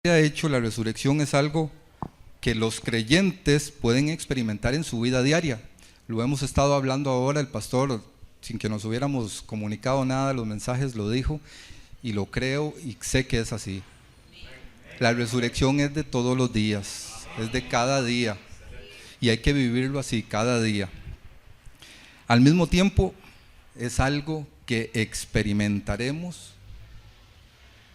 ha hecho, la resurrección es algo que los creyentes pueden experimentar en su vida diaria. Lo hemos estado hablando ahora, el pastor, sin que nos hubiéramos comunicado nada, los mensajes lo dijo, y lo creo y sé que es así. La resurrección es de todos los días, es de cada día, y hay que vivirlo así, cada día. Al mismo tiempo, es algo que experimentaremos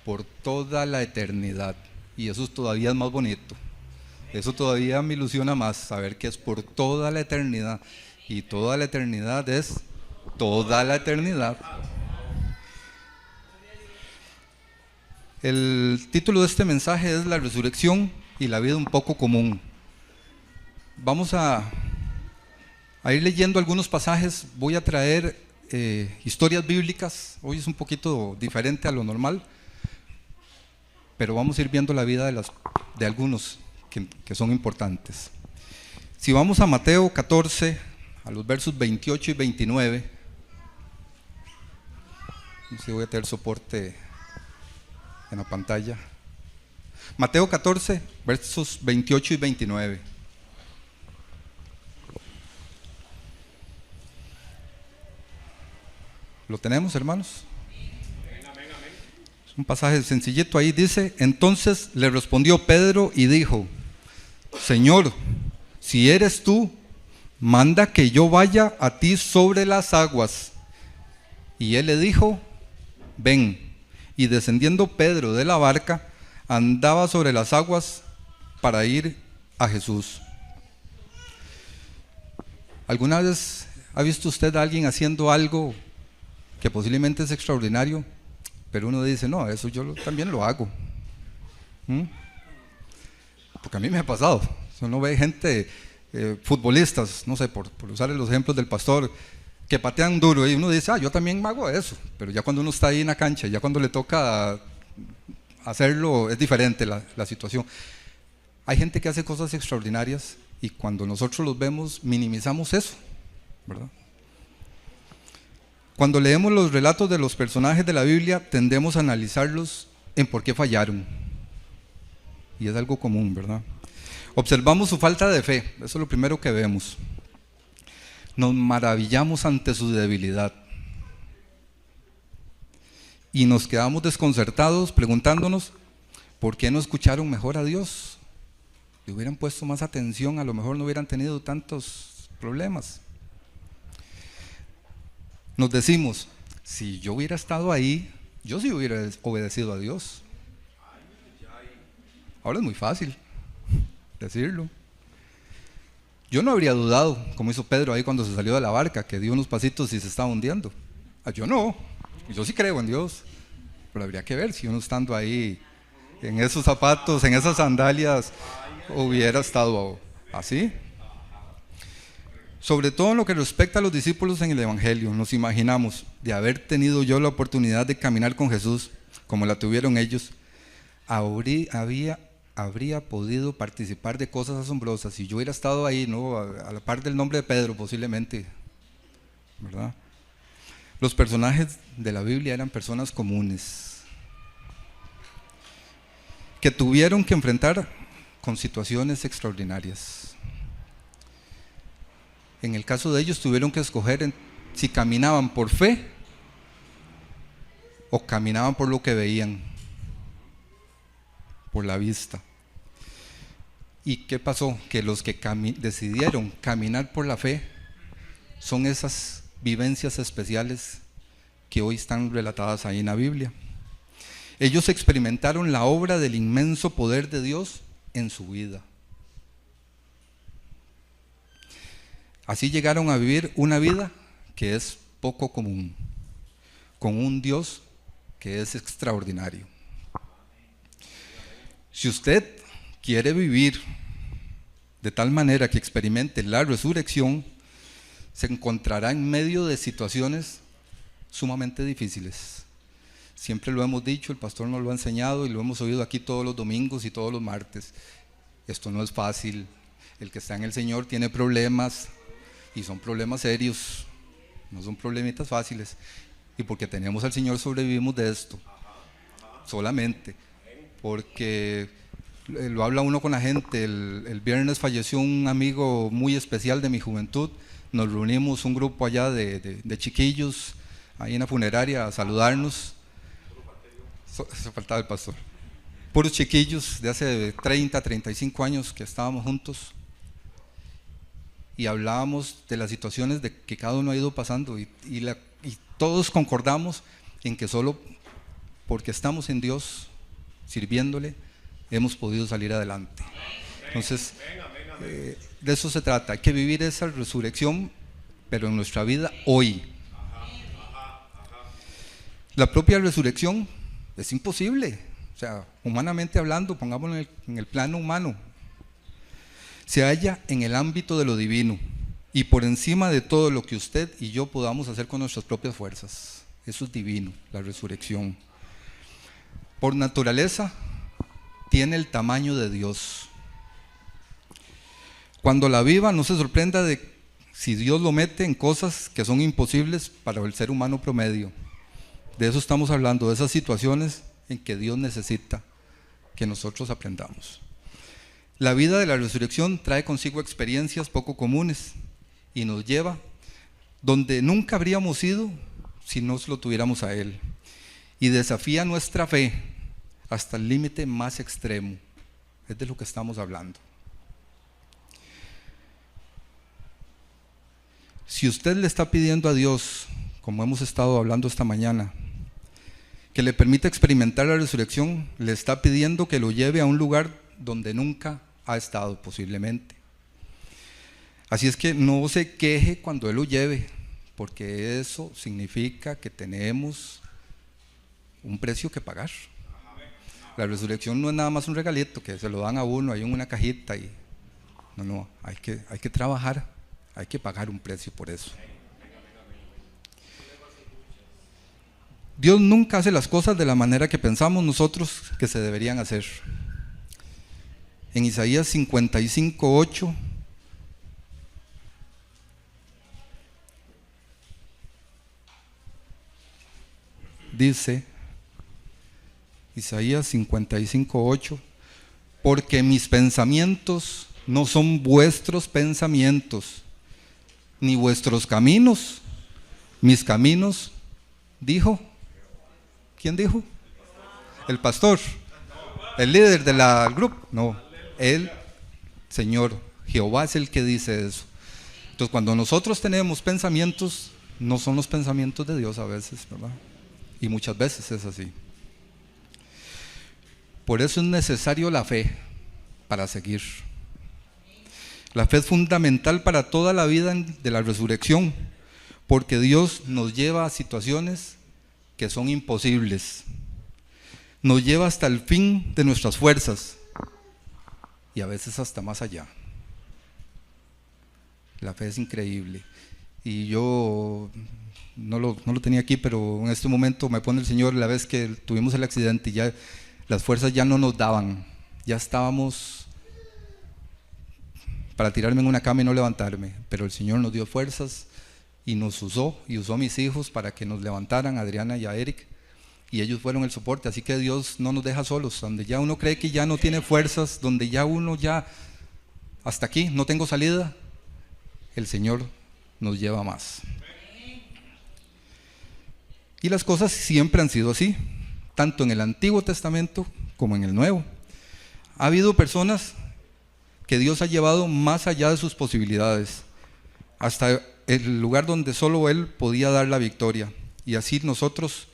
por toda la eternidad, y eso todavía es más bonito. Eso todavía me ilusiona más, saber que es por toda la eternidad, y toda la eternidad es toda la eternidad. El título de este mensaje es La resurrección y la vida un poco común. Vamos a ir leyendo algunos pasajes. Voy a traer historias bíblicas. Hoy es un poquito diferente a lo normal, pero vamos a ir viendo la vida de algunos que son importantes. Si vamos a Mateo 14, a los versos 28 y 29, no sé si voy a tener soporte en la pantalla. Mateo 14, versos 28 y 29. ¿Lo tenemos, hermanos? Es un pasaje sencillito ahí, dice: entonces le respondió Pedro y dijo: Señor, si eres tú, manda que yo vaya a ti sobre las aguas. Y él le dijo: ven. Y descendiendo Pedro de la barca, andaba sobre las aguas para ir a Jesús. ¿Alguna vez ha visto usted a alguien haciendo algo que posiblemente es extraordinario, pero uno dice: no, eso yo también lo hago? Porque a mí me ha pasado. Uno ve gente, futbolistas, no sé, por usar los ejemplos del pastor, que patean duro, y uno dice: yo también hago eso. Pero ya cuando uno está ahí en la cancha, ya cuando le toca hacerlo, es diferente la situación. Hay gente que hace cosas extraordinarias, y cuando nosotros los vemos, minimizamos eso, ¿verdad? Cuando leemos los relatos de los personajes de la Biblia, tendemos a analizarlos en por qué fallaron. Y es algo común, ¿verdad? Observamos su falta de fe, eso es lo primero que vemos. Nos maravillamos ante su debilidad. Y nos quedamos desconcertados preguntándonos: ¿por qué no escucharon mejor a Dios? Si hubieran puesto más atención, a lo mejor no hubieran tenido tantos problemas. Nos decimos: si yo hubiera estado ahí, yo sí hubiera obedecido a Dios. Ahora es muy fácil decirlo. Yo no habría dudado, como hizo Pedro ahí cuando se salió de la barca, que dio unos pasitos y se estaba hundiendo. Yo no, yo sí creo en Dios, pero habría que ver si uno estando ahí en esos zapatos, en esas sandalias, hubiera estado así. Sobre todo en lo que respecta a los discípulos en el Evangelio, nos imaginamos: de haber tenido yo la oportunidad de caminar con Jesús como la tuvieron ellos, habría podido participar de cosas asombrosas. Si yo hubiera estado ahí, ¿no?, a la par del nombre de Pedro, posiblemente, ¿verdad? Los personajes de la Biblia eran personas comunes que tuvieron que enfrentar con situaciones extraordinarias. En el caso de ellos, tuvieron que escoger si caminaban por fe o caminaban por lo que veían, por la vista. ¿Y qué pasó? Que los que decidieron caminar por la fe son esas vivencias especiales que hoy están relatadas ahí en la Biblia. Ellos experimentaron la obra del inmenso poder de Dios en su vida. Así llegaron a vivir una vida que es poco común, con un Dios que es extraordinario. Si usted quiere vivir de tal manera que experimente la resurrección, se encontrará en medio de situaciones sumamente difíciles. Siempre lo hemos dicho, el pastor nos lo ha enseñado y lo hemos oído aquí todos los domingos y todos los martes. Esto no es fácil. El que está en el Señor tiene problemas, y son problemas serios, no son problemitas fáciles. Y porque tenemos al Señor sobrevivimos de esto, solamente porque lo habla uno con la gente. El viernes falleció un amigo muy especial de mi juventud. Nos reunimos un grupo allá de chiquillos ahí en la funeraria a saludarnos. Eso faltaba el pastor. Puros chiquillos de hace 30, 35 años que estábamos juntos y hablábamos de las situaciones de que cada uno ha ido pasando y todos concordamos en que solo porque estamos en Dios, sirviéndole, hemos podido salir adelante. Entonces, de eso se trata. Hay que vivir esa resurrección, pero en nuestra vida hoy. La propia resurrección es imposible. O sea, humanamente hablando, pongámoslo en el plano humano, se halla en el ámbito de lo divino y por encima de todo lo que usted y yo podamos hacer con nuestras propias fuerzas. Eso es divino, la resurrección. Por naturaleza, tiene el tamaño de Dios. Cuando la viva, no se sorprenda de si Dios lo mete en cosas que son imposibles para el ser humano promedio. De eso estamos hablando, de esas situaciones en que Dios necesita que nosotros aprendamos. La vida de la resurrección trae consigo experiencias poco comunes y nos lleva donde nunca habríamos ido si no lo tuviéramos a Él, y desafía nuestra fe hasta el límite más extremo. Es de lo que estamos hablando. Si usted le está pidiendo a Dios, como hemos estado hablando esta mañana, que le permita experimentar la resurrección, le está pidiendo que lo lleve a un lugar donde nunca ha estado posiblemente. Así es que no se queje cuando Él lo lleve, porque eso significa que tenemos un precio que pagar. La resurrección no es nada más un regalito que se lo dan a uno ahí en una cajita y no, hay que trabajar, hay que pagar un precio por eso. Dios nunca hace las cosas de la manera que pensamos nosotros que se deberían hacer. En Isaías 55:8 dice, Isaías 55:8, porque mis pensamientos no son vuestros pensamientos, ni vuestros caminos, mis caminos, dijo. ¿Quién dijo? El pastor, el líder del grupo. No, el Señor, Jehová es el que dice eso. Entonces, cuando nosotros tenemos pensamientos, no son los pensamientos de Dios a veces, ¿verdad? Y muchas veces es así. Por eso es necesario la fe para seguir. La fe es fundamental para toda la vida de la resurrección, porque Dios nos lleva a situaciones que son imposibles. Nos lleva hasta el fin de nuestras fuerzas y a veces hasta más allá. La fe es increíble. Y yo no lo tenía aquí, pero en este momento me pone el Señor la vez que tuvimos el accidente y ya las fuerzas ya no nos daban. Ya estábamos para tirarme en una cama y no levantarme, pero el Señor nos dio fuerzas y nos usó, y usó a mis hijos para que nos levantaran, a Adriana y a Eric, y ellos fueron el soporte. Así que Dios no nos deja solos. Donde ya uno cree que ya no tiene fuerzas, donde ya uno ya hasta aquí, no tengo salida, el Señor nos lleva más. Y las cosas siempre han sido así, tanto en el Antiguo Testamento como en el Nuevo. Ha habido personas que Dios ha llevado más allá de sus posibilidades, hasta el lugar donde solo Él podía dar la victoria. Y así nosotros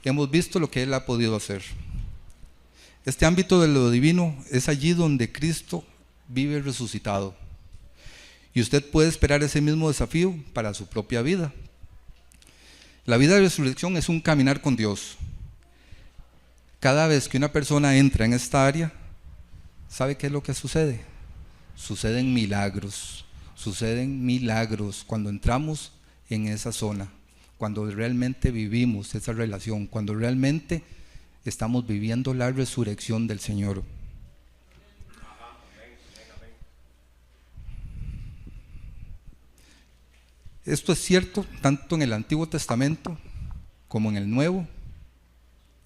hemos visto lo que Él ha podido hacer. Este ámbito de lo divino es allí donde Cristo vive resucitado. Y usted puede esperar ese mismo desafío para su propia vida. La vida de resurrección es un caminar con Dios. Cada vez que una persona entra en esta área, ¿sabe qué es lo que sucede? Suceden milagros cuando entramos en esa zona, cuando realmente vivimos esa relación, cuando realmente estamos viviendo la resurrección del Señor. Esto es cierto tanto en el Antiguo Testamento como en el Nuevo,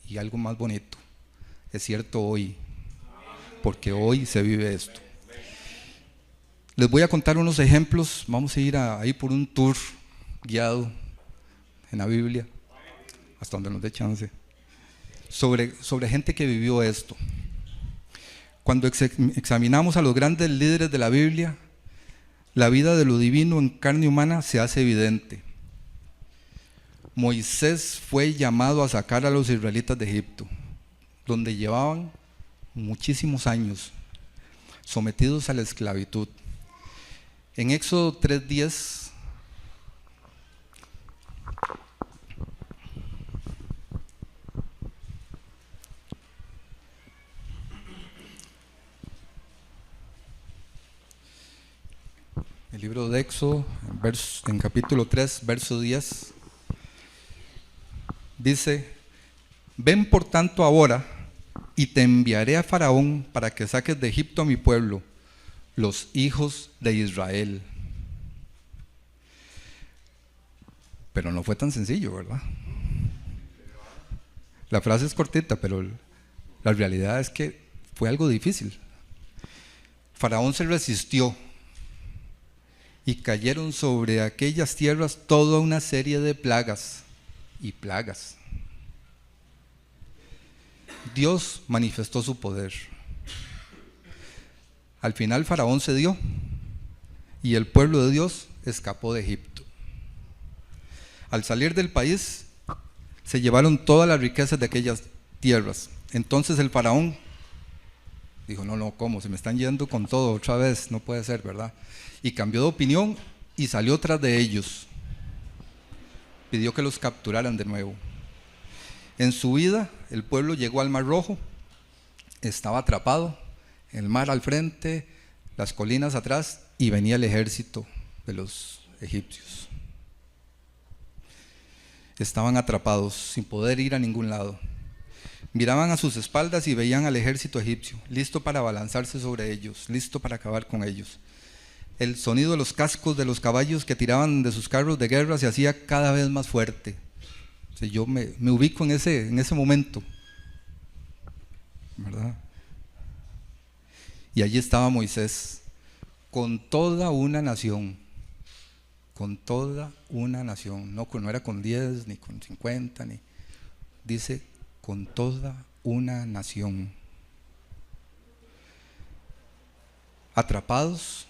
y algo más bonito, es cierto hoy. porque hoy se vive esto. Les voy a contar unos ejemplos. Vamos a ir ahí por un tour guiado en la Biblia, hasta donde nos dé chance, sobre gente que vivió esto. Cuando examinamos a los grandes líderes de la Biblia, la vida de lo divino en carne humana se hace evidente. Moisés fue llamado a sacar a los israelitas de Egipto, donde llevaban muchísimos años sometidos a la esclavitud. En Éxodo 3:10, el libro de Éxodo, en capítulo 3, verso 10, dice: ven por tanto ahora, y te enviaré a Faraón para que saques de Egipto a mi pueblo, los hijos de Israel. Pero no fue tan sencillo, ¿verdad? La frase es cortita, pero la realidad es que fue algo difícil. Faraón se resistió y cayeron sobre aquellas tierras toda una serie de plagas y plagas. Dios manifestó su poder. Al final Faraón cedió y el pueblo de Dios escapó de Egipto. Al salir del país se llevaron todas las riquezas de aquellas tierras. Entonces el Faraón dijo: no, ¿cómo? Se me están yendo con todo otra vez, no puede ser, ¿verdad? Y cambió de opinión y salió tras de ellos. Pidió que los capturaran de nuevo. En su huida, el pueblo llegó al Mar Rojo, estaba atrapado, el mar al frente, las colinas atrás, y venía el ejército de los egipcios. Estaban atrapados, sin poder ir a ningún lado. Miraban a sus espaldas y veían al ejército egipcio, listo para abalanzarse sobre ellos, listo para acabar con ellos. El sonido de los cascos de los caballos que tiraban de sus carros de guerra se hacía cada vez más fuerte. O sea, yo me ubico en ese momento, ¿verdad? Y allí estaba Moisés, con toda una nación, no era con 10, ni con 50, dice con toda una nación. Atrapados,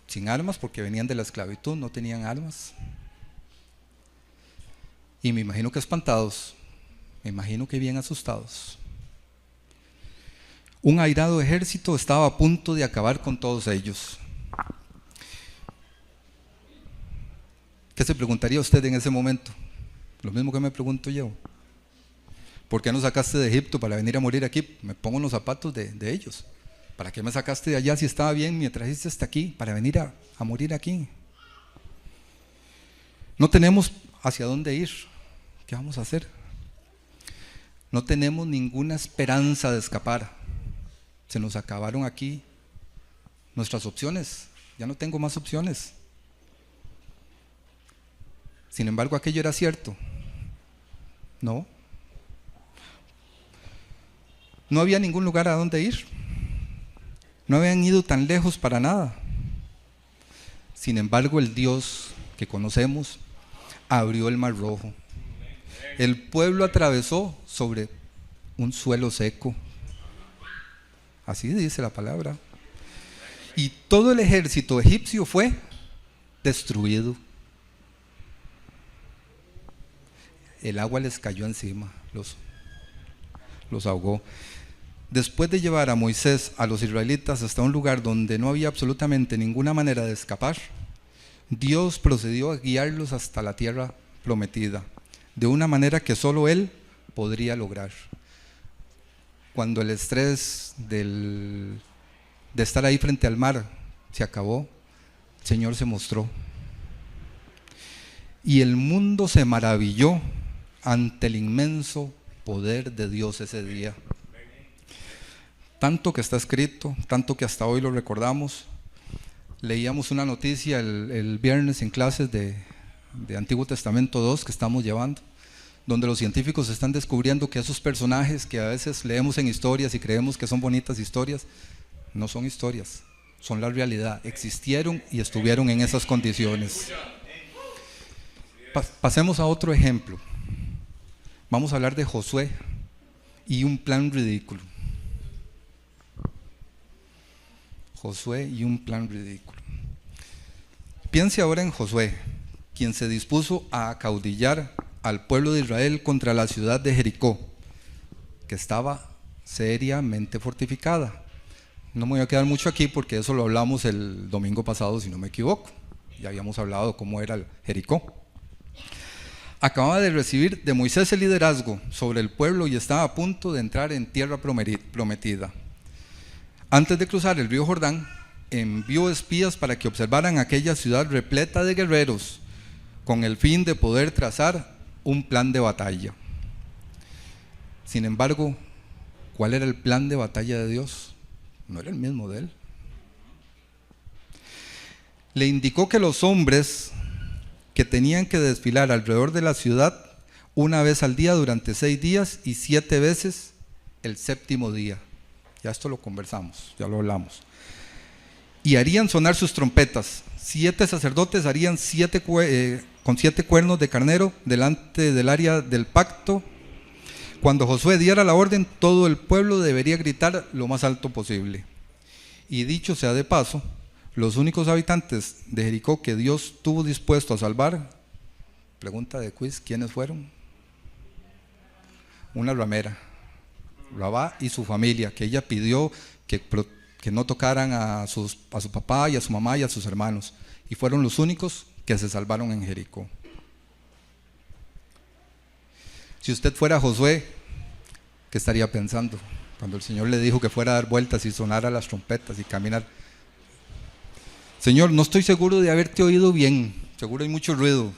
sin armas, porque venían de la esclavitud, no tenían armas. Y me imagino que espantados, me imagino que bien asustados. Un airado ejército estaba a punto de acabar con todos ellos. ¿Qué se preguntaría usted en ese momento? Lo mismo que me pregunto yo. ¿Por qué nos sacaste de Egipto para venir a morir aquí? Me pongo en los zapatos de ellos. ¿Para qué me sacaste de allá si estaba bien? Me trajiste hasta aquí para venir a morir aquí. No tenemos hacia dónde ir. ¿Qué vamos a hacer? No tenemos ninguna esperanza de escapar. Se nos acabaron aquí nuestras opciones. Ya no tengo más opciones. Sin embargo, aquello era cierto. No. No había ningún lugar a donde ir. No habían ido tan lejos para nada. Sin embargo, el Dios que conocemos abrió el Mar Rojo. El pueblo atravesó sobre un suelo seco. Así dice la palabra. Y todo el ejército egipcio fue destruido. El agua les cayó encima, los ahogó. Después de llevar a Moisés a los israelitas hasta un lugar donde no había absolutamente ninguna manera de escapar, Dios procedió a guiarlos hasta la tierra prometida, de una manera que solo Él podría lograr. Cuando el estrés de estar ahí frente al mar se acabó, el Señor se mostró. Y el mundo se maravilló ante el inmenso poder de Dios ese día. Tanto que está escrito, tanto que hasta hoy lo recordamos. Leíamos una noticia el viernes en clases de Antiguo Testamento 2 que estamos llevando, donde los científicos están descubriendo que esos personajes que a veces leemos en historias y creemos que son bonitas historias, no son historias, son la realidad, existieron y estuvieron en esas condiciones. Pasemos a otro ejemplo. Vamos a hablar de Josué y un plan ridículo. Josué y un plan ridículo. Piense ahora en Josué, quien se dispuso a acaudillar al pueblo de Israel contra la ciudad de Jericó, que estaba seriamente fortificada. No me voy a quedar mucho aquí porque eso lo hablamos el domingo pasado, si no me equivoco. Ya habíamos hablado de cómo era el Jericó. Acababa de recibir de Moisés el liderazgo sobre el pueblo y estaba a punto de entrar en tierra prometida. Antes de cruzar el río Jordán, envió espías para que observaran aquella ciudad repleta de guerreros, con el fin de poder trazar un plan de batalla. Sin embargo, ¿cuál era el plan de batalla de Dios? No era el mismo de él. Le indicó que los hombres que tenían que desfilar alrededor de la ciudad una vez al día durante 6 días y 7 veces el 7º día. Ya esto lo conversamos, ya lo hablamos. Y harían sonar sus trompetas. 7 sacerdotes harían con 7 cuernos de carnero delante del área del pacto. Cuando Josué diera la orden, todo el pueblo debería gritar lo más alto posible. Y dicho sea de paso, los únicos habitantes de Jericó que Dios tuvo dispuesto a salvar, pregunta de quiz, ¿quiénes fueron? Una ramera, Rabá y su familia, que ella pidió que no tocaran a su papá y a su mamá y a sus hermanos, y fueron los únicos que se salvaron en Jericó. Si usted fuera Josué, ¿qué estaría pensando cuando el Señor le dijo que fuera a dar vueltas y sonara las trompetas y caminar? Señor, no estoy seguro de haberte oído bien, seguro hay mucho ruido.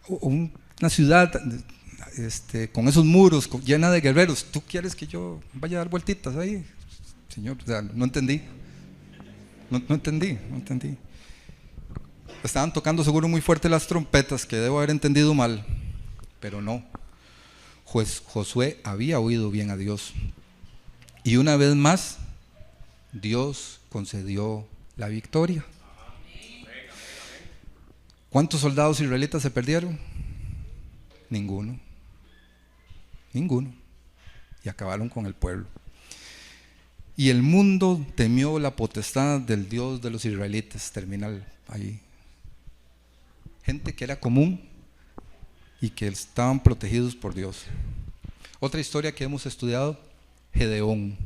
Una ciudad con esos muros llena de guerreros, ¿tú quieres que yo vaya a dar vueltitas ahí? Señor, o sea, no entendí. No entendí. Estaban tocando seguro muy fuerte las trompetas, que debo haber entendido mal, pero no. Josué había oído bien a Dios. Y una vez más, Dios concedió la victoria. ¿Cuántos soldados israelitas se perdieron? Ninguno. Y acabaron con el pueblo. Y el mundo temió la potestad del Dios de los israelitas. Termina ahí. Gente que era común y que estaban protegidos por Dios. Otra historia que hemos estudiado, Gedeón.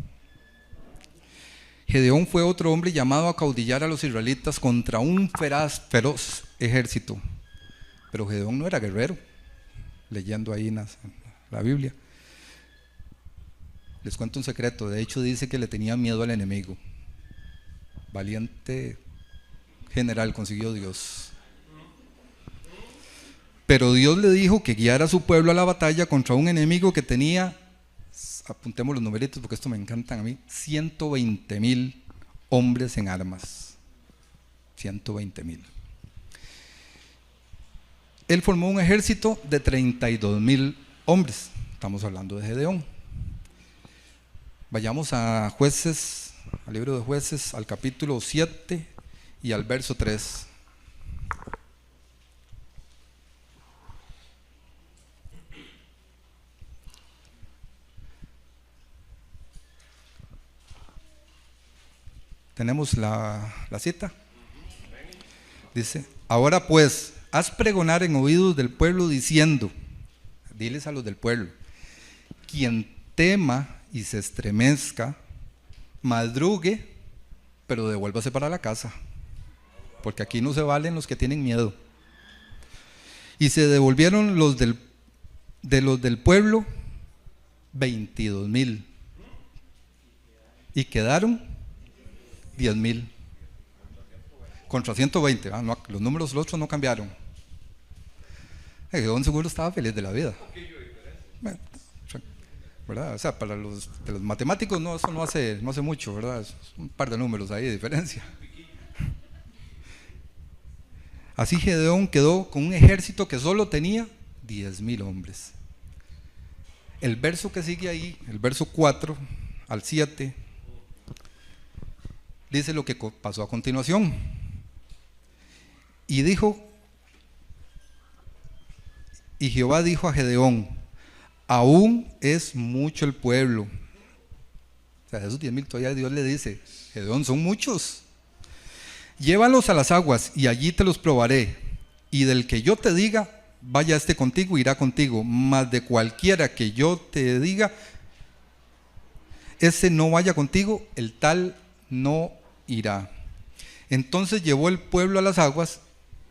Gedeón fue otro hombre llamado a caudillar a los israelitas contra un feroz ejército. Pero Gedeón no era guerrero, leyendo ahí en la Biblia. Les cuento un secreto, de hecho dice que le tenía miedo al enemigo. Valiente general consiguió Dios. Pero Dios le dijo que guiara a su pueblo a la batalla contra un enemigo que tenía, apuntemos los numeritos porque esto me encantan a mí, 120,000 hombres en armas. 120,000. Él formó un ejército de 32,000 hombres. Estamos hablando de Gedeón. Vayamos a Jueces, al libro de Jueces, al capítulo 7 y al verso 3. Tenemos la cita. Dice: ahora pues, haz pregonar en oídos del pueblo diciendo, diles a los del pueblo, quien tema y se estremezca, madrugue, pero devuélvase para la casa, porque aquí no se valen los que tienen miedo. Y se devolvieron los del pueblo 22,000 y quedaron 10,000 contra 120. No, los números los otros no cambiaron. Gedeón seguro estaba feliz de la vida. ¿Verdad? O sea, para de los matemáticos no, eso no hace mucho, ¿verdad? Es un par de números ahí de diferencia. Así Gedeón quedó con un ejército que solo tenía 10,000 hombres. El verso que sigue ahí, el verso 4 al 7, dice lo que pasó a continuación. Y Jehová dijo a Gedeón: aún es mucho el pueblo. O sea, esos 10,000 todavía Dios le dice: Gedeón, son muchos. Llévalos a las aguas y allí te los probaré. Y del que yo te diga, vaya este contigo, irá contigo. Mas de cualquiera que yo te diga, ese no vaya contigo, el tal no irá. Entonces llevó el pueblo a las aguas,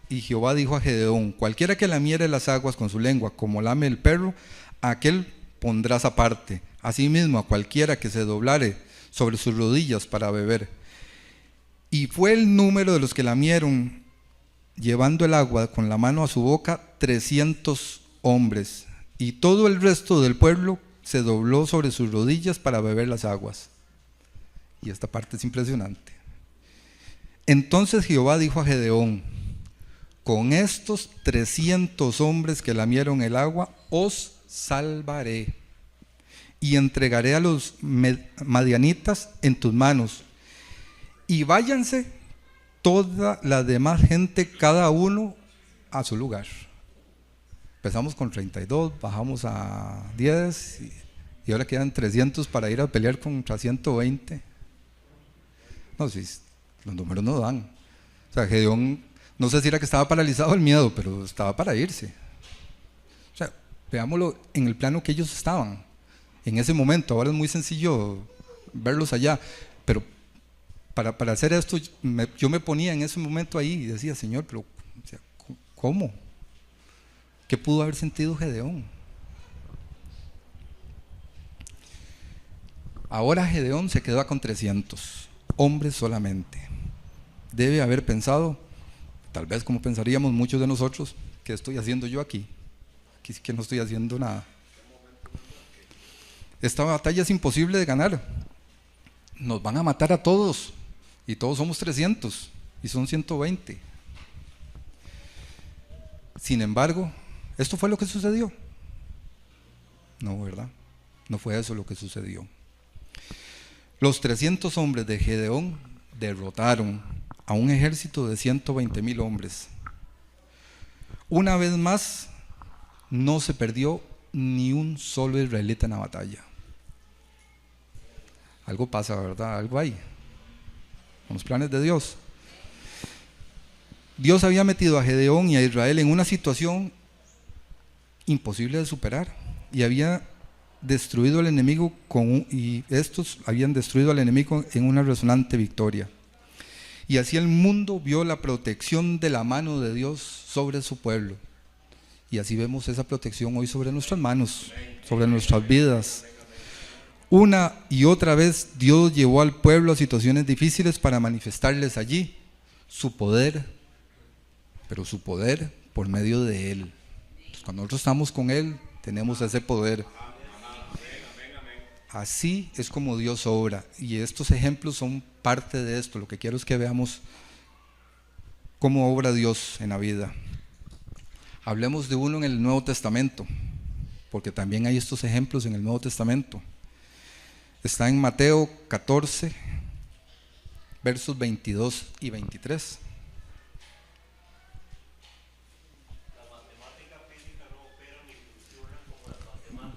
y Jehová dijo a Gedeón: cualquiera que lamiere las aguas con su lengua, como lame el perro, a aquel pondrás aparte. Asimismo, a cualquiera que se doblare sobre sus rodillas para beber. Y fue el número de los que lamieron, llevando el agua con la mano a su boca, 300 hombres. Y todo el resto del pueblo se dobló sobre sus rodillas para beber las aguas. Y esta parte es impresionante. Entonces Jehová dijo a Gedeón: con estos 300 hombres que lamieron el agua, os salvaré. Y entregaré a los madianitas en tus manos. Y váyanse toda la demás gente, cada uno a su lugar. Empezamos con 32, bajamos a 10 y ahora quedan 300 para ir a pelear contra 120. No, si los números no dan. O sea, Gedeón, no sé si era que estaba paralizado el miedo, pero estaba para irse. O sea, veámoslo en el plano que ellos estaban en ese momento. Ahora es muy sencillo verlos allá, pero para hacer esto, yo me ponía en ese momento ahí y decía: Señor, pero o sea, ¿cómo? ¿Qué pudo haber sentido Gedeón? Ahora Gedeón se quedó con 300 hombres solamente. Debe haber pensado, tal vez como pensaríamos muchos de nosotros: ¿qué estoy haciendo yo aquí? Aquí sí que no estoy haciendo nada. Esta batalla es imposible de ganar. Nos van a matar a todos. Y todos somos 300 y son 120. Sin embargo, ¿esto fue lo que sucedió? No, ¿verdad? No fue eso lo que sucedió. Los 300 hombres de Gedeón derrotaron a un ejército de 120,000 hombres. Una vez más, no se perdió ni un solo israelita en la batalla. Algo pasa, ¿verdad? Algo hay con los planes de Dios. Dios había metido a Gedeón y a Israel en una situación imposible de superar, y había destruido al enemigo y estos habían destruido al enemigo en una resonante victoria. Y así el mundo vio la protección de la mano de Dios sobre su pueblo. Y así vemos esa protección hoy sobre nuestras manos, sobre nuestras vidas. Una y otra vez Dios llevó al pueblo a situaciones difíciles para manifestarles allí su poder, pero su poder por medio de Él. Entonces, cuando nosotros estamos con Él, tenemos ese poder. Así es como Dios obra, y estos ejemplos son parte de esto. Lo que quiero es que veamos cómo obra Dios en la vida. Hablemos de uno en el Nuevo Testamento, porque también hay estos ejemplos en el Nuevo Testamento. Está en Mateo 14, versos 22 y 23.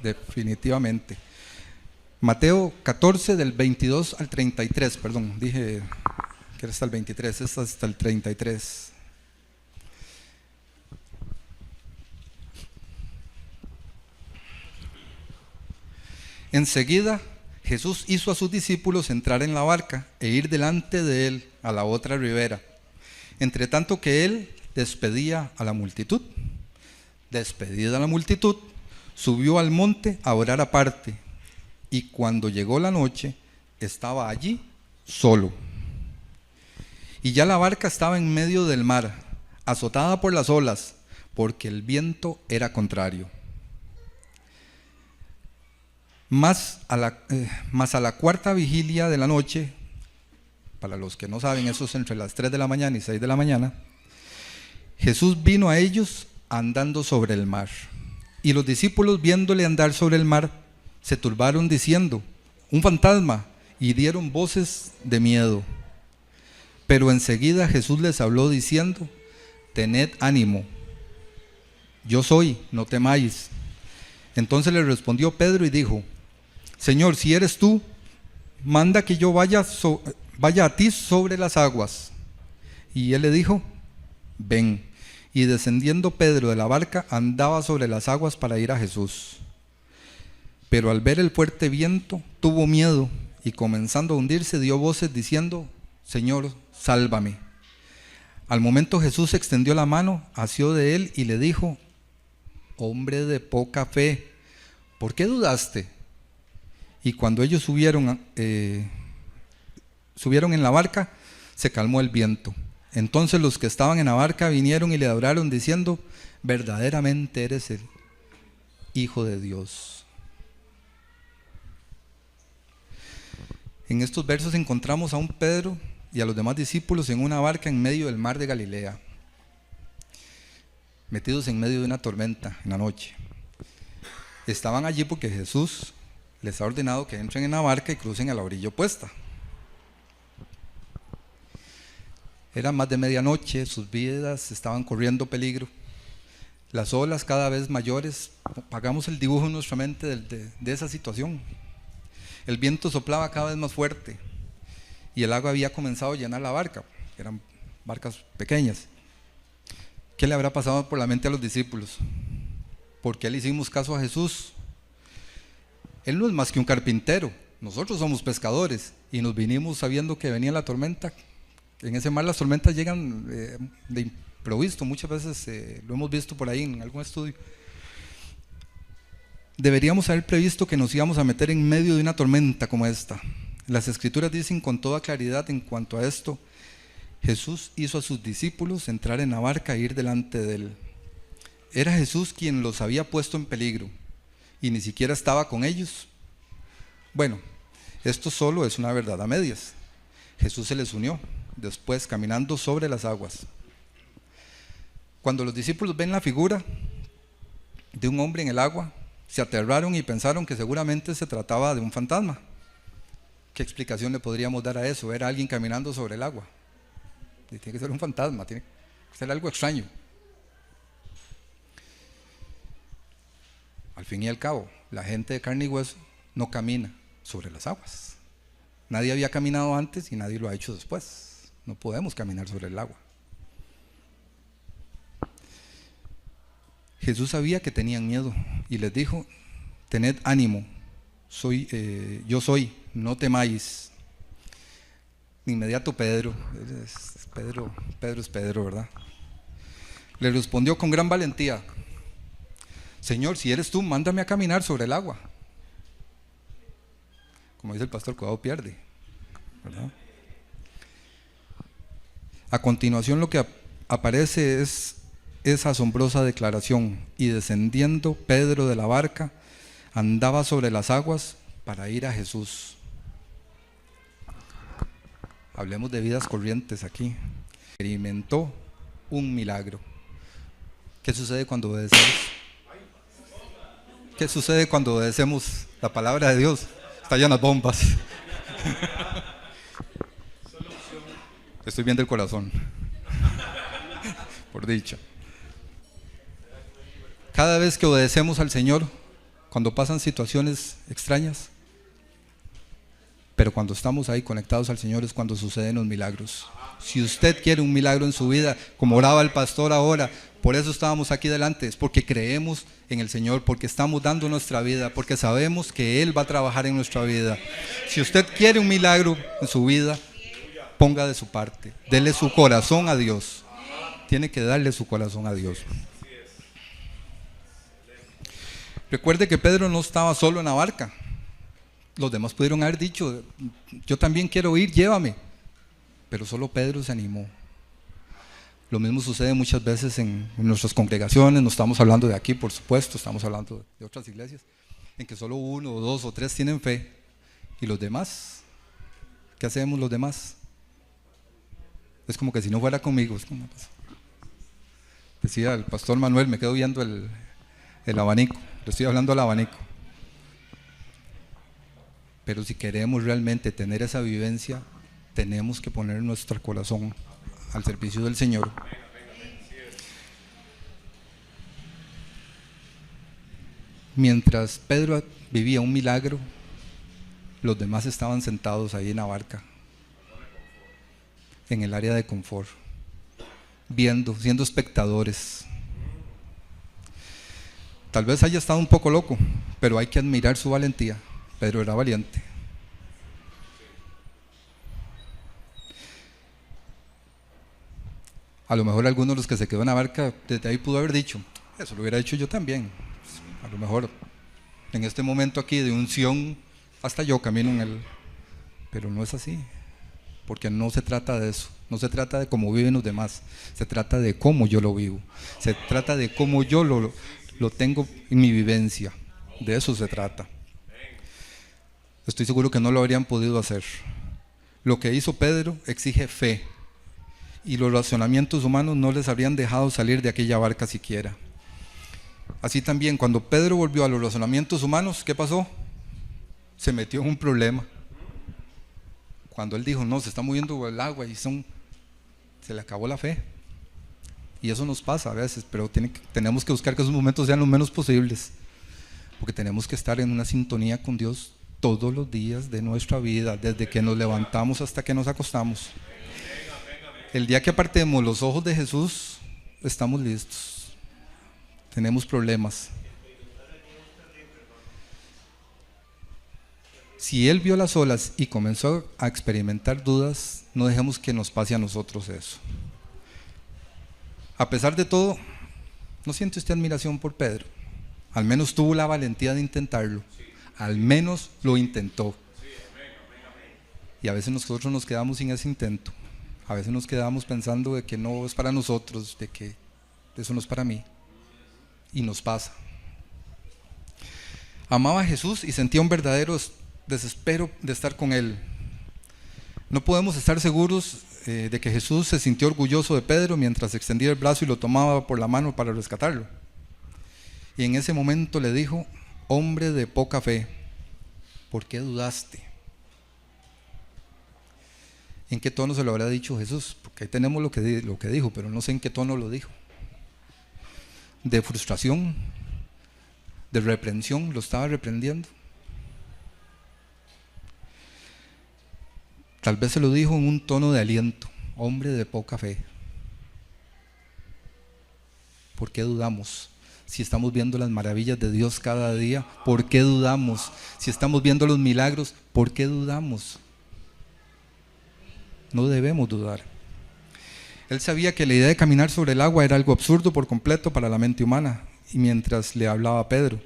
Definitivamente. Mateo 14 del 22 al 33, perdón, dije que era hasta el 23, es hasta el 33. Enseguida Jesús hizo a sus discípulos entrar en la barca e ir delante de él a la otra ribera, entre tanto que él despedía a la multitud. Despedida la multitud, subió al monte a orar aparte, y cuando llegó la noche, estaba allí solo. Y ya la barca estaba en medio del mar, azotada por las olas, porque el viento era contrario. Mas a la cuarta vigilia de la noche, para los que no saben, eso es entre las 3 de la mañana y 6 de la mañana, Jesús vino a ellos andando sobre el mar. Y los discípulos, viéndole andar sobre el mar, se turbaron diciendo: un fantasma, y dieron voces de miedo. Pero enseguida Jesús les habló diciendo: tened ánimo, yo soy, no temáis. Entonces le respondió Pedro y dijo: Señor, si eres tú, manda que yo vaya a ti sobre las aguas. Y él le dijo: ven. Y descendiendo Pedro de la barca, andaba sobre las aguas para ir a Jesús. Pero al ver el fuerte viento, tuvo miedo, y comenzando a hundirse, dio voces diciendo: Señor, sálvame. Al momento Jesús extendió la mano, asió de él y le dijo: hombre de poca fe, ¿por qué dudaste? Y cuando ellos subieron en la barca, se calmó el viento. Entonces los que estaban en la barca vinieron y le adoraron diciendo: verdaderamente eres el Hijo de Dios. En estos versos encontramos a un Pedro y a los demás discípulos en una barca en medio del mar de Galilea, metidos en medio de una tormenta en la noche. Estaban allí porque Jesús les ha ordenado que entren en la barca y crucen a la orilla opuesta. Era más de medianoche, sus vidas estaban corriendo peligro. Las olas cada vez mayores, hagamos el dibujo en nuestra mente de esa situación. El viento soplaba cada vez más fuerte y el agua había comenzado a llenar la barca. Eran barcas pequeñas. ¿Qué le habrá pasado por la mente a los discípulos? ¿Por qué le hicimos caso a Jesús? Él no es más que un carpintero. Nosotros somos pescadores y nos vinimos sabiendo que venía la tormenta. En ese mar las tormentas llegan de improviso, muchas veces lo hemos visto por ahí en algún estudio. Deberíamos haber previsto que nos íbamos a meter en medio de una tormenta como esta. Las Escrituras dicen con toda claridad en cuanto a esto: Jesús hizo a sus discípulos entrar en la barca e ir delante de él. Era Jesús quien los había puesto en peligro y ni siquiera estaba con ellos. Bueno, esto solo es una verdad a medias. Jesús se les unió después caminando sobre las aguas. Cuando los discípulos ven la figura de un hombre en el agua, se aterraron y pensaron que seguramente se trataba de un fantasma. ¿Qué explicación le podríamos dar a eso? Era alguien caminando sobre el agua. Y tiene que ser un fantasma, tiene que ser algo extraño. Al fin y al cabo, la gente de carne y hueso no camina sobre las aguas. Nadie había caminado antes y nadie lo ha hecho después. No podemos caminar sobre el agua. Jesús sabía que tenían miedo y les dijo: tened ánimo, yo soy, no temáis. De inmediato Pedro es Pedro, ¿verdad? Le respondió con gran valentía: Señor, si eres tú, mándame a caminar sobre el agua. Como dice el pastor, cuidado pierde, ¿verdad? A continuación lo que aparece es esa asombrosa declaración: y descendiendo Pedro de la barca, andaba sobre las aguas para ir a Jesús. Hablemos de vidas corrientes aquí. Experimentó un milagro. ¿Qué sucede cuando obedecemos? ¿Qué sucede cuando obedecemos la palabra de Dios? Estallan las bombas. Estoy viendo el corazón. Por dicha. Cada vez que obedecemos al Señor, cuando pasan situaciones extrañas, pero cuando estamos ahí conectados al Señor es cuando suceden los milagros. Si usted quiere un milagro en su vida, como oraba el pastor ahora, por eso estábamos aquí delante, es porque creemos en el Señor, porque estamos dando nuestra vida, porque sabemos que Él va a trabajar en nuestra vida. Si usted quiere un milagro en su vida, ponga de su parte, dele su corazón a Dios. Tiene que darle su corazón a Dios. Recuerde que Pedro no estaba solo en la barca. Los demás pudieron haber dicho: yo también quiero ir, llévame. Pero solo Pedro se animó. Lo mismo sucede muchas veces en nuestras congregaciones. No estamos hablando de aquí, por supuesto, estamos hablando de otras iglesias, en que solo uno o dos o tres tienen fe. ¿Y los demás? ¿Qué hacemos los demás? Es como que si no fuera conmigo, es como pasa. Decía el pastor Manuel, me quedo viendo el abanico, le estoy hablando al abanico. Pero si queremos realmente tener esa vivencia, tenemos que poner nuestro corazón al servicio del Señor. Mientras Pedro vivía un milagro, los demás estaban sentados ahí en la barca, en el área de confort, viendo, siendo espectadores. Tal vez haya estado un poco loco, pero hay que admirar su valentía. Pedro era valiente. A lo mejor alguno de los que se quedó en la barca desde ahí pudo haber dicho, eso lo hubiera hecho yo también. A lo mejor en este momento aquí de unción, hasta yo camino en él. Pero no es así, porque no se trata de eso, no se trata de cómo viven los demás, se trata de cómo yo lo vivo, se trata de cómo yo lo tengo en mi vivencia, de eso se trata. Estoy seguro que no lo habrían podido hacer. Lo que hizo Pedro exige fe, y los razonamientos humanos no les habrían dejado salir de aquella barca siquiera. Así también, cuando Pedro volvió a los razonamientos humanos, ¿qué pasó? Se metió en un problema. Cuando él dijo, no, se está moviendo el agua y se le acabó la fe. Y eso nos pasa a veces, pero tenemos que buscar que esos momentos sean lo menos posibles, porque tenemos que estar en una sintonía con Dios todos los días de nuestra vida, desde que nos levantamos hasta que nos acostamos. El día que apartemos los ojos de Jesús, estamos listos. Tenemos problemas. Si Él vio las olas y comenzó a experimentar dudas, no dejemos que nos pase a nosotros eso. A pesar de todo, ¿no siente usted admiración por Pedro? Al menos tuvo la valentía de intentarlo. Al menos lo intentó. Y a veces nosotros nos quedamos sin ese intento. A veces nos quedamos pensando de que no es para nosotros, de que eso no es para mí. Y nos pasa. Amaba a Jesús y sentía un verdadero desespero de estar con Él. No podemos estar seguros de que Jesús se sintió orgulloso de Pedro mientras extendía el brazo y lo tomaba por la mano para rescatarlo. Y en ese momento le dijo, hombre de poca fe, ¿por qué dudaste? ¿En qué tono se lo habrá dicho Jesús? Porque ahí tenemos lo que dijo, pero no sé en qué tono lo dijo. De frustración, de reprensión, lo estaba reprendiendo. Tal vez se lo dijo en un tono de aliento, hombre de poca fe. ¿Por qué dudamos? Si estamos viendo las maravillas de Dios cada día, ¿por qué dudamos? Si estamos viendo los milagros, ¿por qué dudamos? No debemos dudar. Él sabía que la idea de caminar sobre el agua era algo absurdo por completo para la mente humana, y mientras le hablaba a Pedro,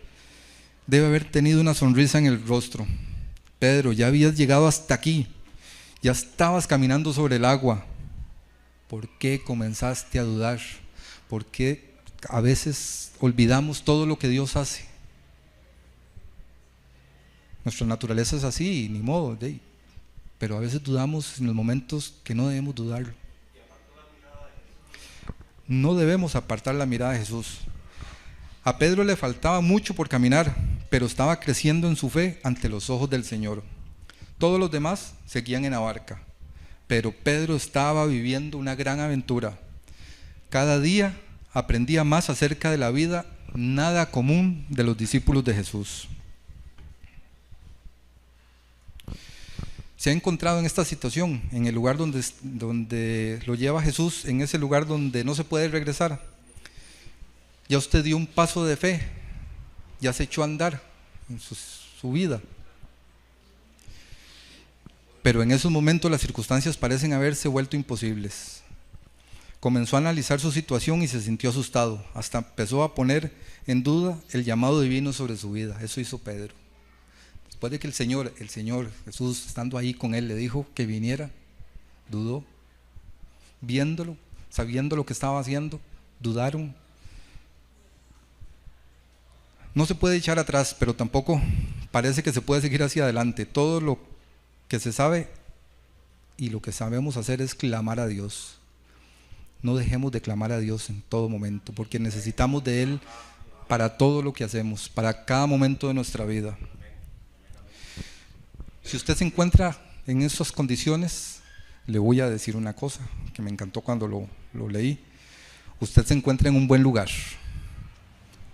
debe haber tenido una sonrisa en el rostro. Pedro, ya habías llegado hasta aquí, ya estabas caminando sobre el agua. ¿Por qué comenzaste a dudar? ¿Por qué a veces olvidamos todo lo que Dios hace? Nuestra naturaleza es así, ni modo, pero a veces dudamos en los momentos que no debemos dudarlo. No debemos apartar la mirada de Jesús. A Pedro le faltaba mucho por caminar, pero estaba creciendo en su fe ante los ojos del Señor. Todos los demás seguían en la barca, pero Pedro estaba viviendo una gran aventura. Cada día aprendía más acerca de la vida nada común de los discípulos de Jesús. Se ha encontrado en esta situación, en el lugar donde lo lleva Jesús, en ese lugar donde no se puede regresar. Ya usted dio un paso de fe, ya se echó a andar en su vida. Pero en esos momentos las circunstancias parecen haberse vuelto imposibles. Comenzó a analizar su situación y se sintió asustado. Hasta empezó a poner en duda el llamado divino sobre su vida. Eso hizo Pedro. Después de que el Señor Jesús, estando ahí con él, le dijo que viniera, dudó. Viéndolo, sabiendo lo que estaba haciendo, dudaron. No se puede echar atrás, pero tampoco parece que se puede seguir hacia adelante. Todo lo que se sabe y lo que sabemos hacer es clamar a Dios. no dejemos de clamar a Dios en todo momento, porque necesitamos de Él para todo lo que hacemos, para cada momento de nuestra vida. Si usted se encuentra en esas condiciones, le voy a decir una cosa que me encantó cuando lo leí. Usted se encuentra en un buen lugar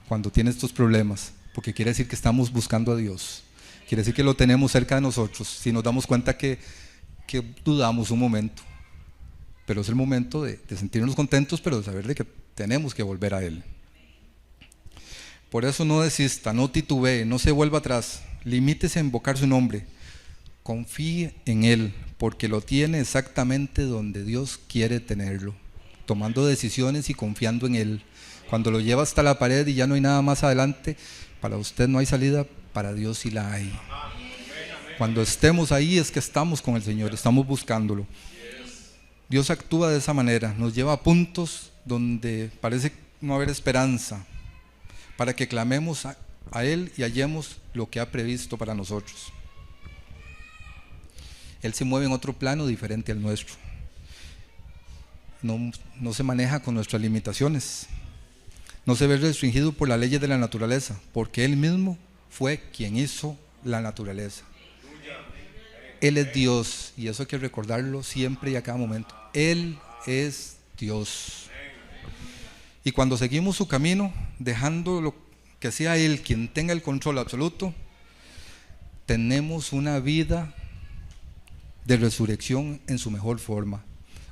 cuando tiene estos problemas, porque quiere decir que estamos buscando a Dios, quiere decir que lo tenemos cerca de nosotros. Si nos damos cuenta que dudamos un momento, pero es el momento de sentirnos contentos, pero de saber de que tenemos que volver a Él. Por eso no desista, no titubee, no se vuelva atrás, limítese a invocar su nombre, confíe en Él, porque lo tiene exactamente donde Dios quiere tenerlo, tomando decisiones y confiando en Él. Cuando lo lleva hasta la pared y ya no hay nada más adelante, para usted no hay salida, para Dios sí la hay. Cuando estemos ahí es que estamos con el Señor, estamos buscándolo. Dios actúa de esa manera, nos lleva a puntos donde parece no haber esperanza, para que clamemos a Él y hallemos lo que ha previsto para nosotros. Él se mueve en otro plano diferente al nuestro. No se maneja con nuestras limitaciones. No se ve restringido por las leyes de la naturaleza, porque Él mismo fue quien hizo la naturaleza. Él es Dios, y eso hay que recordarlo siempre y a cada momento. Él es Dios. Y cuando seguimos su camino, dejando que sea Él quien tenga el control absoluto, tenemos una vida de resurrección en su mejor forma.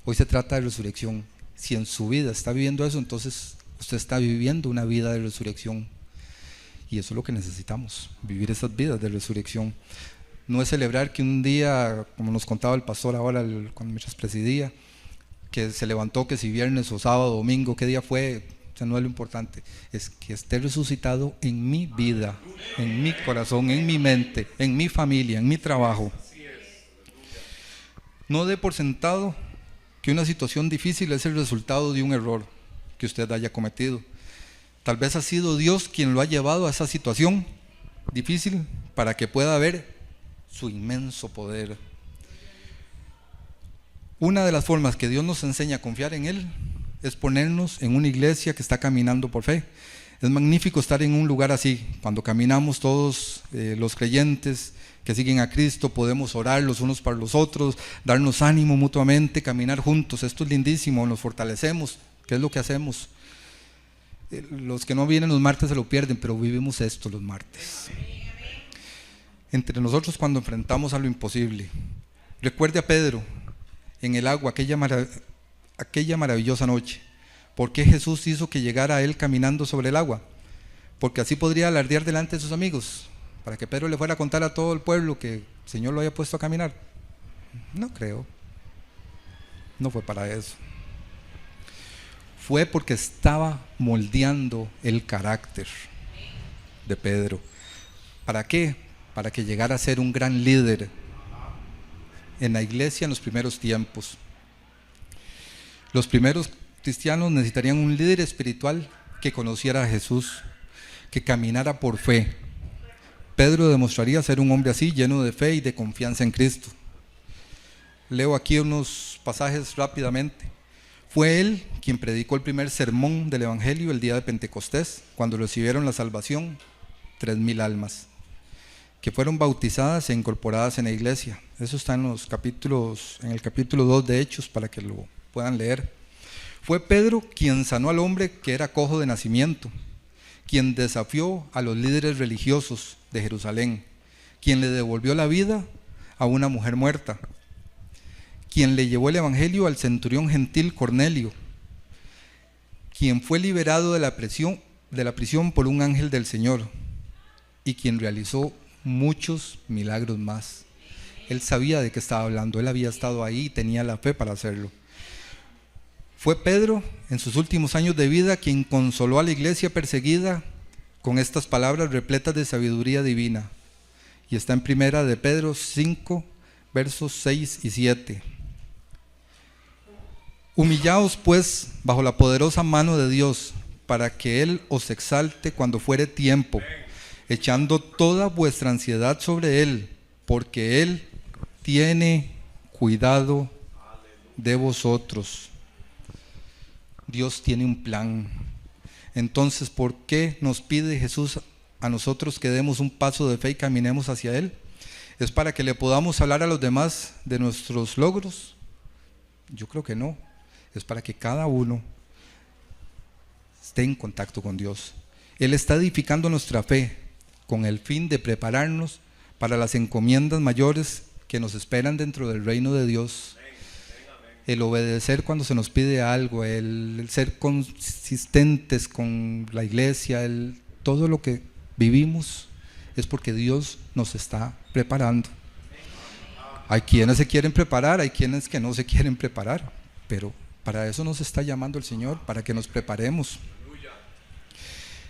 Hoy se trata de resurrección. Si en su vida está viviendo eso, entonces usted está viviendo una vida de resurrección. Y eso es lo que necesitamos, vivir esas vidas de resurrección. No es celebrar que un día, como nos contaba el pastor ahora mientras presidía, que se levantó, que si viernes o sábado o domingo, qué día fue, o sea, no es lo importante. Es que esté resucitado en mi vida, en mi corazón, en mi mente, en mi familia, en mi trabajo. No dé por sentado que una situación difícil es el resultado de un error que usted haya cometido. Tal vez ha sido Dios quien lo ha llevado a esa situación difícil para que pueda ver su inmenso poder. Una de las formas que Dios nos enseña a confiar en Él es ponernos en una iglesia que está caminando por fe. Es magnífico estar en un lugar así. Cuando caminamos todos los creyentes que siguen a Cristo, podemos orar los unos para los otros, darnos ánimo mutuamente, caminar juntos. Esto es lindísimo, nos fortalecemos. ¿Qué es lo que hacemos? Los que no vienen los martes se lo pierden, pero vivimos esto los martes. Entre nosotros cuando enfrentamos a lo imposible. Recuerde a Pedro en el agua aquella maravillosa noche. ¿Por qué Jesús hizo que llegara a él caminando sobre el agua? Porque así podría alardear delante de sus amigos, para que Pedro le fuera a contar a todo el pueblo que el Señor lo había puesto a caminar. No creo. No fue para eso. Fue porque estaba moldeando el carácter de Pedro. ¿Para qué? Para que llegara a ser un gran líder en la iglesia en los primeros tiempos. Los primeros cristianos necesitarían un líder espiritual que conociera a Jesús, que caminara por fe. Pedro demostraría ser un hombre así, lleno de fe y de confianza en Cristo. Leo aquí unos pasajes rápidamente. Fue él quien predicó el primer sermón del Evangelio el día de Pentecostés, cuando recibieron la salvación 3,000 almas, que fueron bautizadas e incorporadas en la iglesia. Eso está en el capítulo 2 de Hechos, para que lo puedan leer. Fue Pedro quien sanó al hombre que era cojo de nacimiento, quien desafió a los líderes religiosos de Jerusalén, quien le devolvió la vida a una mujer muerta, quien le llevó el evangelio al centurión gentil Cornelio, quien fue liberado de la prisión por un ángel del Señor y quien realizó muchos milagros más. Él sabía de qué estaba hablando, él había estado ahí y tenía la fe para hacerlo. Fue Pedro, en sus últimos años de vida, quien consoló a la iglesia perseguida con estas palabras repletas de sabiduría divina. Y está en Primera de Pedro 5, versos 6 y 7. Humillaos pues bajo la poderosa mano de Dios, para que Él os exalte cuando fuere tiempo, echando toda vuestra ansiedad sobre Él, porque Él tiene cuidado de vosotros. Dios tiene un plan. Entonces, ¿por qué nos pide Jesús a nosotros que demos un paso de fe y caminemos hacia Él? ¿Es para que le podamos hablar a los demás de nuestros logros? Yo creo que no. Es para que cada uno esté en contacto con Dios. Él está edificando nuestra fe con el fin de prepararnos para las encomiendas mayores que nos esperan dentro del reino de Dios. El obedecer cuando se nos pide algo, el ser consistentes con la iglesia, todo lo que vivimos es porque Dios nos está preparando. Hay quienes se quieren preparar, hay quienes que no se quieren preparar, pero para eso nos está llamando el Señor, para que nos preparemos.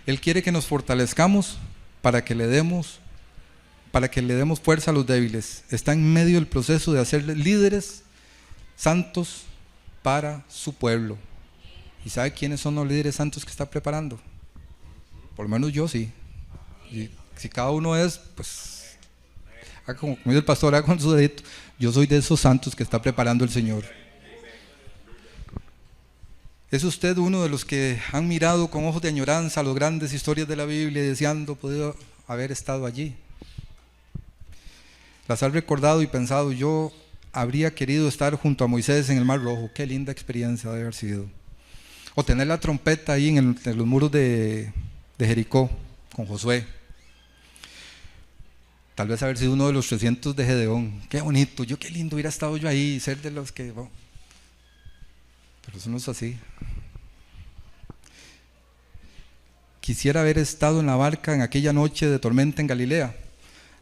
Él quiere que nos fortalezcamos para que le demos fuerza a los débiles. Está en medio del proceso de hacer líderes santos para su pueblo. ¿Y sabe quiénes son los líderes santos que está preparando? Por lo menos yo sí. Y si cada uno es, pues, como dice el pastor, haga con su dedito. Yo soy de esos santos que está preparando el Señor. ¿Es usted uno de los que han mirado con ojos de añoranza las grandes historias de la Biblia, deseando poder haber estado allí? Las ha recordado y pensado: yo habría querido estar junto a Moisés en el Mar Rojo. Qué linda experiencia debe haber sido. O tener la trompeta ahí en los muros de Jericó con Josué. Tal vez haber sido uno de los 300 de Gedeón. Qué bonito, qué lindo hubiera estado yo ahí y ser de los que... Bueno, pero eso no es así. Quisiera haber estado en la barca en aquella noche de tormenta en Galilea.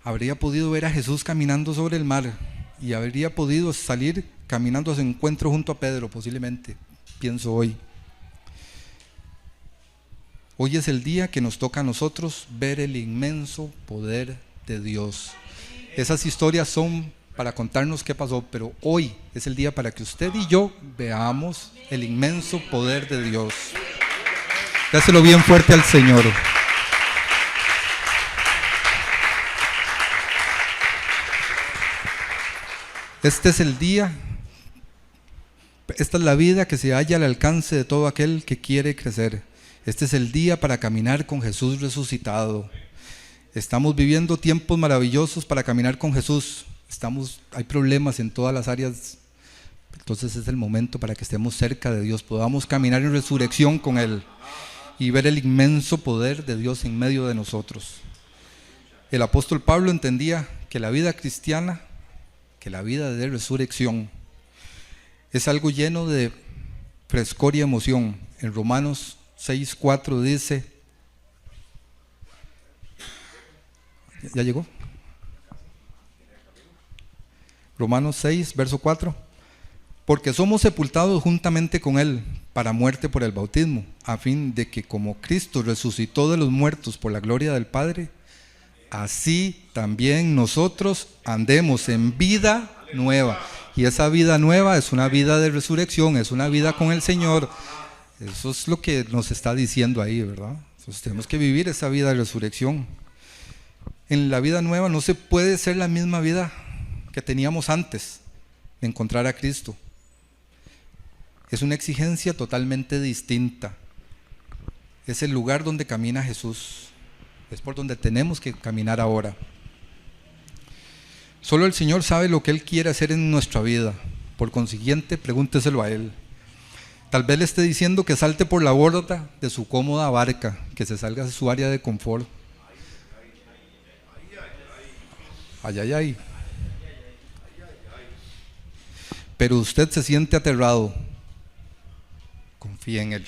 Habría podido ver a Jesús caminando sobre el mar y habría podido salir caminando a su encuentro junto a Pedro, posiblemente, pienso hoy. Hoy es el día que nos toca a nosotros ver el inmenso poder de Dios. Esas historias son para contarnos qué pasó, pero hoy es el día para que usted y yo veamos el inmenso poder de Dios. Dáselo bien fuerte al Señor. Este es el día, esta es la vida que se halla al alcance de todo aquel que quiere crecer. Este es el día para caminar con Jesús resucitado. Estamos viviendo tiempos maravillosos para caminar con Jesús. Hay problemas en todas las áreas, entonces es el momento para que estemos cerca de Dios, podamos caminar en resurrección con Él y ver el inmenso poder de Dios en medio de nosotros. El apóstol Pablo entendía que la vida cristiana, que la vida de resurrección, es algo lleno de frescor y emoción. En Romanos 6:4 dice, ¿ya llegó? Romanos 6, verso 4. Porque somos sepultados juntamente con Él para muerte por el bautismo, a fin de que como Cristo resucitó de los muertos por la gloria del Padre, así también nosotros andemos en vida nueva. Y esa vida nueva es una vida de resurrección, es una vida con el Señor. Eso es lo que nos está diciendo ahí, ¿verdad? Entonces tenemos que vivir esa vida de resurrección. En la vida nueva no se puede ser la misma vida que teníamos antes de encontrar a Cristo. Es una exigencia totalmente distinta. Es el lugar donde camina Jesús. Es por donde tenemos que caminar ahora. Solo el Señor sabe lo que Él quiere hacer en nuestra vida. Por consiguiente, pregúnteselo a Él. Tal vez le esté diciendo que salte por la borda de su cómoda barca, que se salga de su área de confort. Ay, ay, ay. Pero usted se siente aterrado. Confía en Él.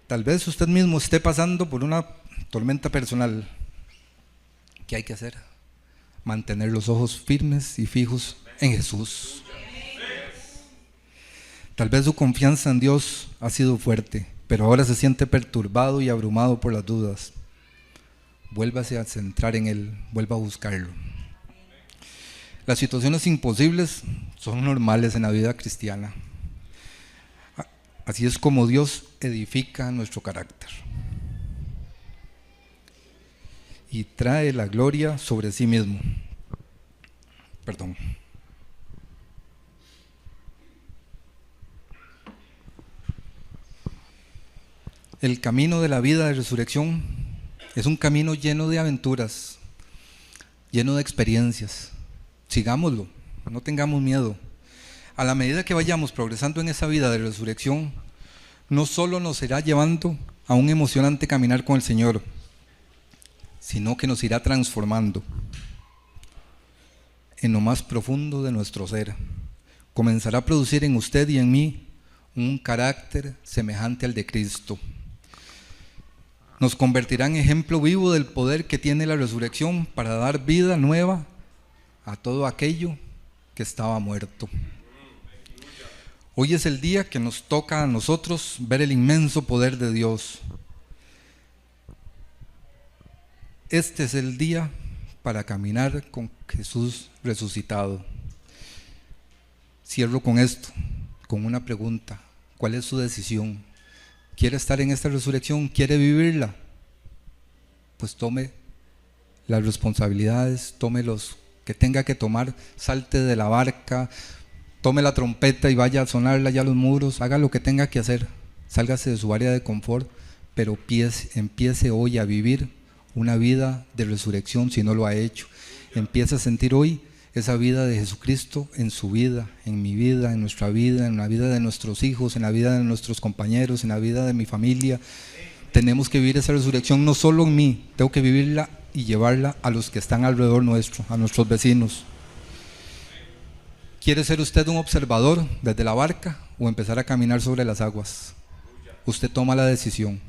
Tal vez usted mismo esté pasando por una tormenta personal. ¿Qué hay que hacer? Mantener los ojos firmes y fijos en Jesús. Tal vez su confianza en Dios ha sido fuerte, pero ahora se siente perturbado y abrumado por las dudas. Vuélvase a centrar en Él, vuelva a buscarlo. Las situaciones imposibles son normales en la vida cristiana. Así es como Dios edifica nuestro carácter. y trae la gloria sobre sí mismo. Perdón. El camino de la vida de resurrección es un camino lleno de aventuras, lleno de experiencias. Sigámoslo, no tengamos miedo. A la medida que vayamos progresando en esa vida de resurrección, no solo nos irá llevando a un emocionante caminar con el Señor, sino que nos irá transformando en lo más profundo de nuestro ser. Comenzará a producir en usted y en mí un carácter semejante al de Cristo. Nos convertirá en ejemplo vivo del poder que tiene la resurrección para dar vida nueva a todo aquello que estaba muerto. Hoy es el día que nos toca a nosotros ver el inmenso poder de Dios. Este es el día para caminar con Jesús resucitado. Cierro con esto, con una pregunta. ¿Cuál es su decisión? ¿Quiere estar en esta resurrección? ¿Quiere vivirla? Pues tome las responsabilidades, tome los que tenga que tomar, salte de la barca, tome la trompeta y vaya a sonarla ya a los muros, haga lo que tenga que hacer, sálgase de su área de confort, pero empiece hoy a vivir una vida de resurrección si no lo ha hecho. Empiece a sentir hoy esa vida de Jesucristo en su vida, en mi vida, en nuestra vida, en la vida de nuestros hijos, en la vida de nuestros compañeros, en la vida de mi familia. Tenemos que vivir esa resurrección no solo en mí, tengo que vivirla y llevarla a los que están alrededor nuestro, a nuestros vecinos. ¿Quiere ser usted un observador desde la barca o empezar a caminar sobre las aguas? Usted toma la decisión.